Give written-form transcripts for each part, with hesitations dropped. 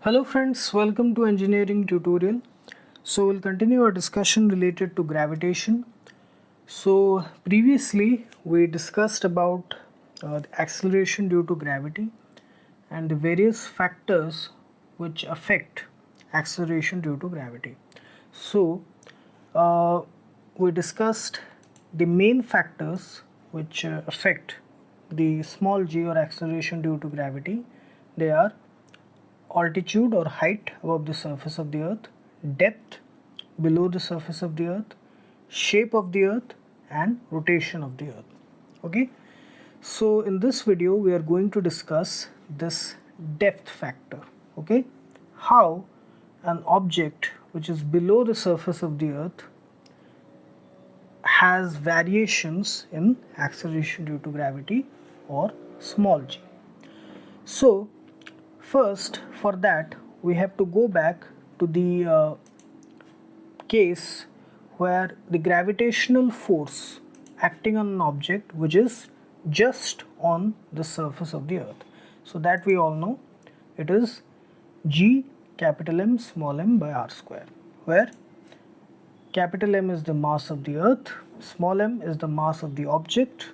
Hello friends, welcome to engineering tutorial. So we'll continue our discussion related to gravitation. So previously we discussed about the acceleration due to gravity and the various factors which affect acceleration due to gravity. So we discussed the main factors which affect the small g or acceleration due to gravity. They are altitude or height above the surface of the earth, depth below the surface of the earth, shape of the earth and rotation of the earth. Okay, so in this video we are going to discuss this depth factor. Okay, how an object which is below the surface of the earth has variations in acceleration due to gravity or small g. So first, for that we have to go back to the case where the gravitational force acting on an object which is just on the surface of the earth. So that we all know, it is G capital M small m by r square, where capital M is the mass of the earth, small m is the mass of the object,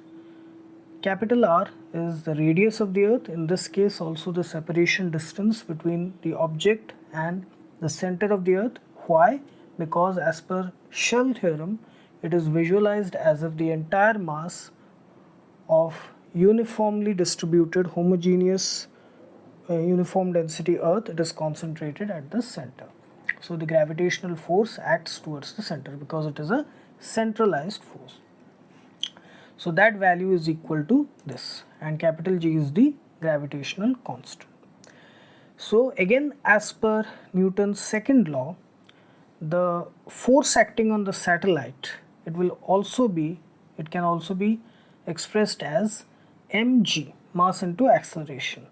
capital R is the radius of the earth, in this case also the separation distance between the object and the center of the earth. Why? Because as per shell theorem, it is visualized as if the entire mass of uniformly distributed homogeneous uniform density earth, it is concentrated at the center. So the gravitational force acts towards the center because it is a centralized force. So that value is equal to this, and capital G is the gravitational constant. So again, as per Newton's second law, the force acting on the satellite, it can also be expressed as mg, mass into acceleration.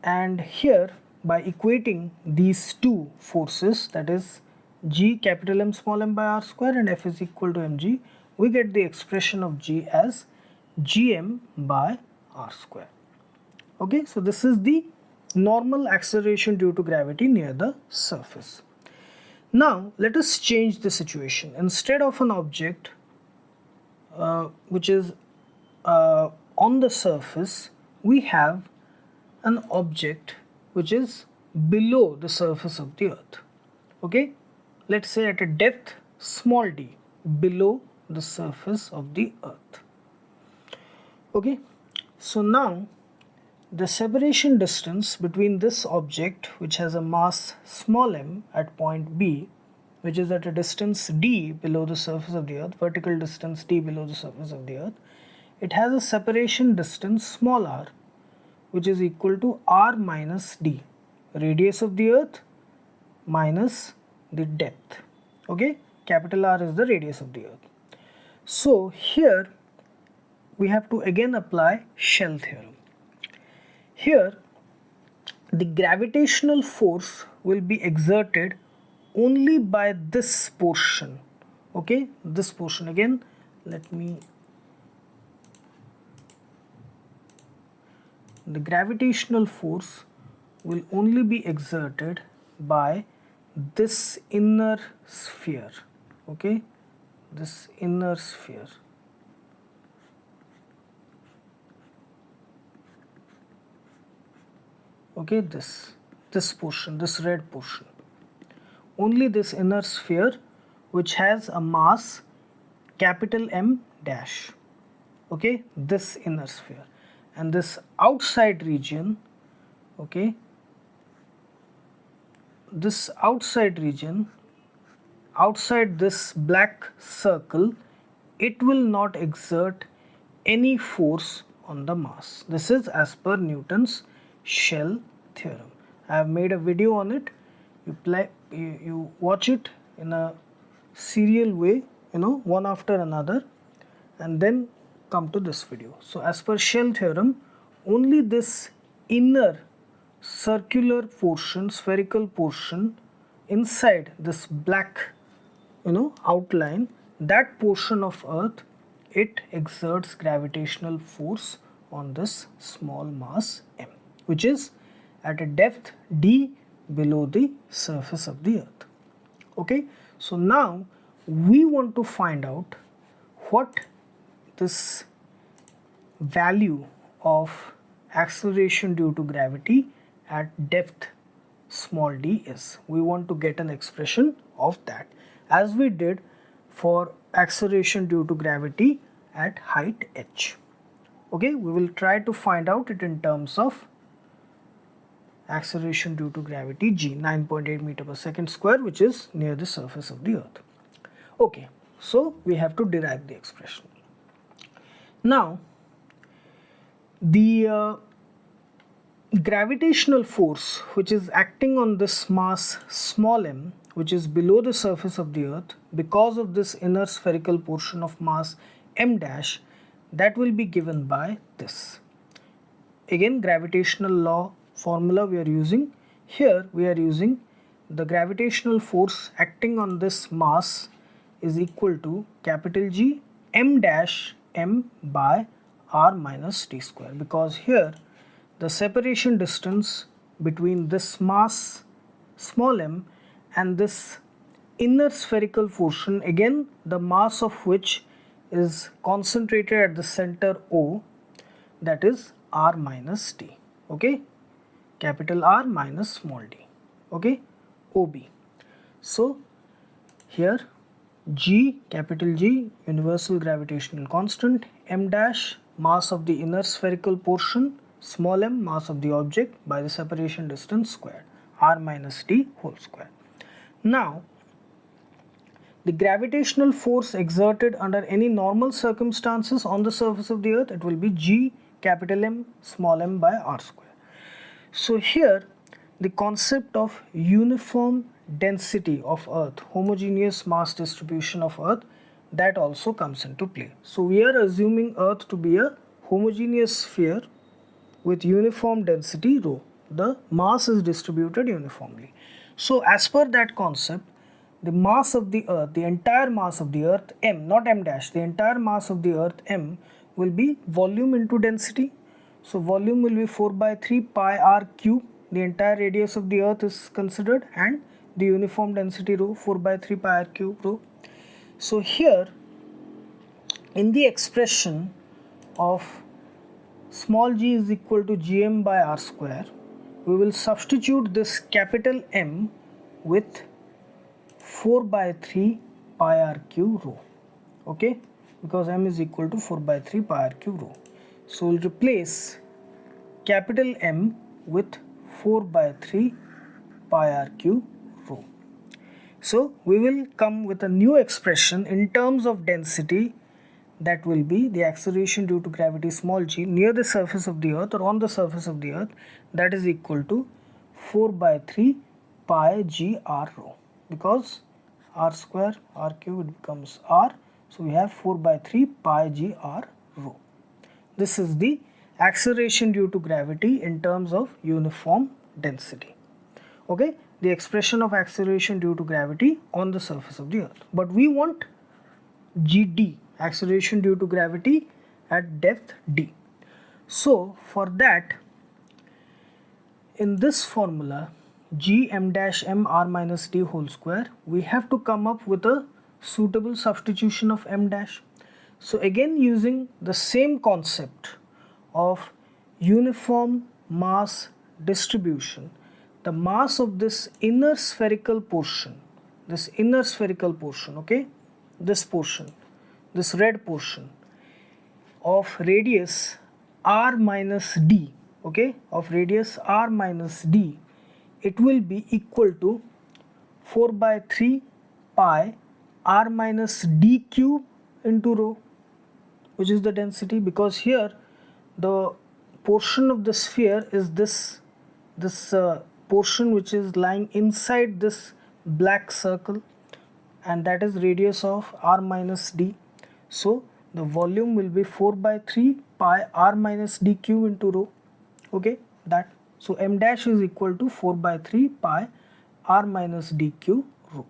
And here, by equating these two forces, that is G capital M small m by r square and F is equal to mg, we get the expression of G as gm by r square. Okay, so this is the normal acceleration due to gravity near the surface. Now let us change the situation. Instead of an object which is on the surface, we have an object which is below the surface of the earth. Okay, let's say at a depth small d, below the surface of the earth. Okay, so now the separation distance between this object which has a mass small m at point B, which is at a distance d below the surface of the earth, vertical distance d below the surface of the earth, it has a separation distance small r which is equal to r minus d, radius of the earth minus the depth. Okay, capital R is the radius of the earth. So here we have to again apply shell theorem. Here the gravitational force will be exerted only by this portion. Okay, this portion, again the gravitational force will only be exerted by this inner sphere. Okay, this inner sphere. Okay, this portion, this red portion, only this inner sphere which has a mass capital M dash. Okay, this inner sphere, and this outside region, okay, this outside region, outside this black circle, it will not exert any force on the mass. This is as per Newton's shell theorem. I have made a video on it. You watch it in a serial way, one after another, and then come to this video. So as per shell theorem, only this inner circular portion, spherical portion inside this black outline, that portion of earth, it exerts gravitational force on this small mass m, which is at a depth d below the surface of the earth. Okay, so now we want to find out what this value of acceleration due to gravity at depth small d is. We want to get an expression of that as we did for acceleration due to gravity at height h. Okay, we will try to find out it in terms of acceleration due to gravity g, 9.8 meter per second square, which is near the surface of the earth. Okay, so we have to derive the expression. Now the gravitational force which is acting on this mass small m, which is below the surface of the earth because of this inner spherical portion of mass m dash, that will be given by this. Again, gravitational law formula we are using. Here we are using the gravitational force acting on this mass is equal to capital G m dash m by r minus t square, because here the separation distance between this mass small m and this inner spherical portion, again the mass of which is concentrated at the center O, that is r minus t. Okay, capital R minus small d. Okay, OB. So here G, capital G, universal gravitational constant, m dash, mass of the inner spherical portion, small m, mass of the object by the separation distance squared, r minus t whole square. Now the gravitational force exerted under any normal circumstances on the surface of the earth, it will be G capital M small m by r square. So here the concept of uniform density of earth, homogeneous mass distribution of earth, that also comes into play. So we are assuming earth to be a homogeneous sphere with uniform density rho. The mass is distributed uniformly. So as per that concept, the mass of the earth, the entire mass of the earth m, not m dash, the entire mass of the earth m will be volume into density. So volume will be 4 by 3 pi r cube, the entire radius of the earth is considered, and the uniform density rho 4 by 3 pi r cube rho. So here in the expression of small g is equal to gm by r square, we will substitute this capital M with 4 by 3 pi r cube rho. Okay, because m is equal to 4 by 3 pi r cube rho. So we'll replace capital M with 4 by 3 pi r cube rho. So we will come with a new expression in terms of density, that will be the acceleration due to gravity small g near the surface of the earth or on the surface of the earth, that is equal to 4 by 3 pi g r rho, because r square r cube becomes r, so we have 4 by 3 pi g r rho. This is the acceleration due to gravity in terms of uniform density. Okay, the expression of acceleration due to gravity on the surface of the earth. But we want gd, acceleration due to gravity at depth d. So for that, in this formula g m dash m r minus t whole square, we have to come up with a suitable substitution of m dash. So again, using the same concept of uniform mass distribution, the mass of this inner spherical portion, okay, this portion, this red portion of radius r minus d, okay, of radius r minus d, it will be equal to 4 by 3 pi r minus d cube into rho, which is the density, because here the portion of the sphere is this portion which is lying inside this black circle, and that is radius of r minus d. So the volume will be 4 by 3 pi r minus d cube into rho. Okay, that. So m dash is equal to 4 by 3 pi r minus d cube rho.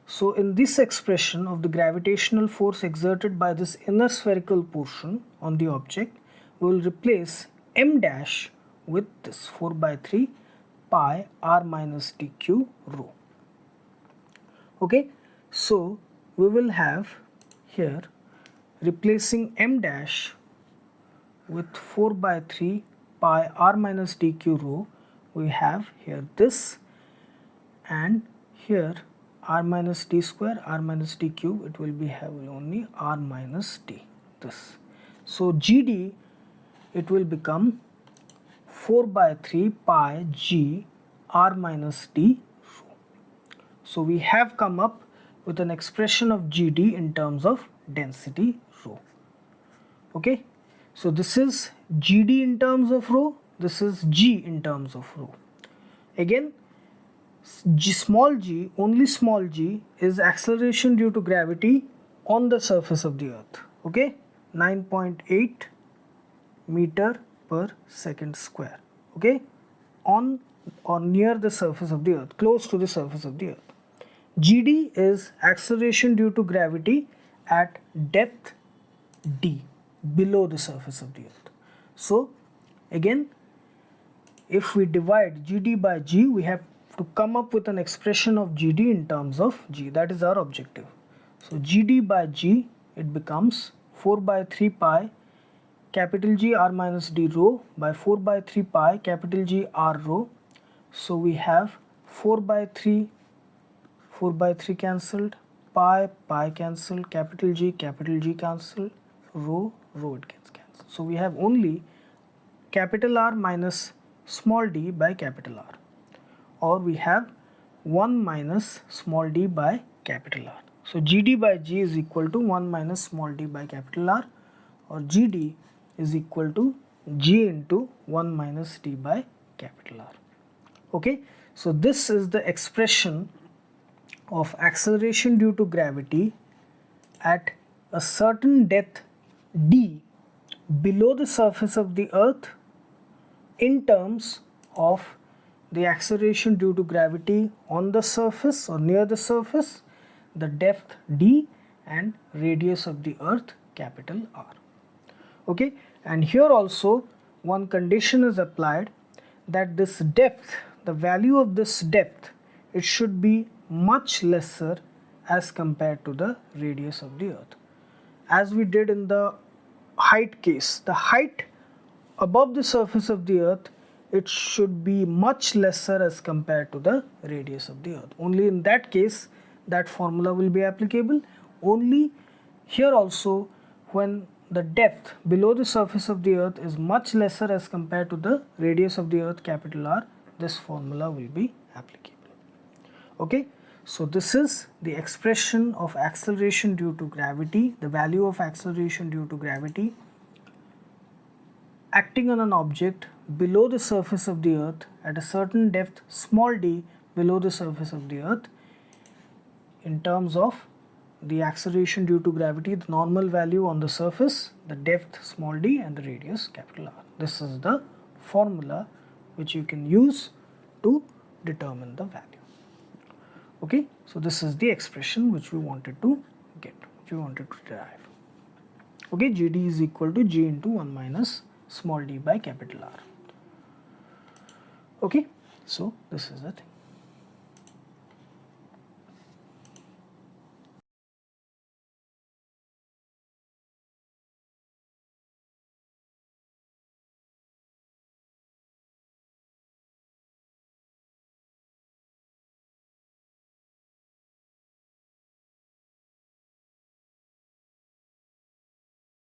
So in this expression of the gravitational force exerted by this inner spherical portion on the object, we will replace m dash with this 4 by 3 pi r minus dq rho. Okay, so we will have here, replacing m dash with 4 by 3 pi r minus dq rho, we have here this, and here r minus d square, r minus d cube, it will be have only r minus d, this. So GD, it will become 4 by 3 pi g r minus d rho. So we have come up with an expression of GD in terms of density rho. Okay, so this is GD in terms of rho, this is G in terms of rho. Again, small g, only small g, is acceleration due to gravity on the surface of the earth. Okay, 9.8 meter per second square. Okay, on or near the surface of the earth, close to the surface of the earth. GD is acceleration due to gravity at depth d, below the surface of the earth. So again, if we divide GD by G, we have to come up with an expression of GD in terms of G. That is our objective. So GD by G, it becomes 4 by 3 pi capital G r minus d rho by 4 by 3 pi capital G r rho. So we have 4 by 3 cancelled, pi cancelled, capital G cancelled, rho it gets cancelled. So we have only capital R minus small d by capital R, or we have 1 minus small d by capital R. So GD by G is equal to 1 minus small d by capital R, or GD is equal to G into 1 minus d by capital R. Okay, so this is the expression of acceleration due to gravity at a certain depth d below the surface of the earth in terms of the acceleration due to gravity on the surface or near the surface, the depth d, and radius of the earth capital R. Okay, and here also one condition is applied, that this depth, the value of this depth, it should be much lesser as compared to the radius of the earth. As we did in the height case, the height above the surface of the earth, it should be much lesser as compared to the radius of the earth. Only in that case that formula will be applicable. Only here also, when the depth below the surface of the earth is much lesser as compared to the radius of the earth capital R, this formula will be applicable. Okay, so this is the expression of acceleration due to gravity, the value of acceleration due to gravity acting on an object below the surface of the earth at a certain depth small d below the surface of the earth in terms of the acceleration due to gravity, the normal value on the surface, the depth small d, and the radius capital R. This is the formula which you can use to determine the value. Okay, so this is the expression which we wanted to get, which we wanted to derive. Okay, GD is equal to G into 1 minus small d by capital R. Okay, so this is the thing.